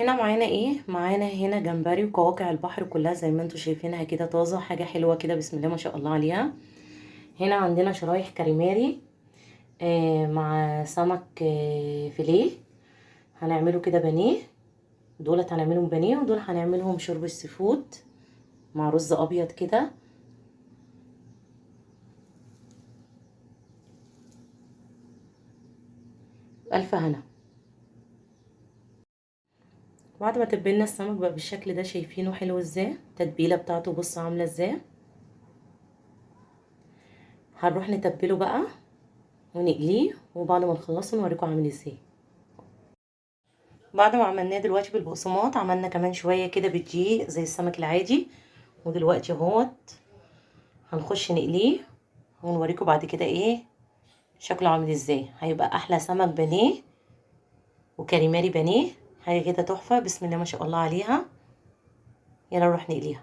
هنا معانا ايه؟ معانا هنا جمبري وقواقع البحر كلها زي ما انتوا شايفينها كده طازه، حاجه حلوه كده بسم الله ما شاء الله عليها. هنا عندنا شرايح كاليماري مع سمك فيليه. هنعمله كده بانيه. دولت هنعملهم بانيه ودول هنعملهم شوربه سي فود مع رز ابيض كده. الف هنا. بعد ما تبلنا السمك بقى بالشكل ده، شايفينه حلو ازاي؟ التتبيله بتاعته بص عامله ازاي. هنروح نتبله بقى ونقليه، وبعد ما نخلصه نوريكم عامل ازاي. بعد ما عملناه دلوقتي بالبقسماط، عملنا كمان شويه كده بالدقيق زي السمك العادي. ودلوقتي اهوت هنخش نقليه ونوريكم بعد كده ايه شكله عامل ازاي. هيبقى احلى سمك بانيه وكاليماري بانيه، حاجه كده تحفه بسم الله ما شاء الله عليها. يلا نروح نقليها.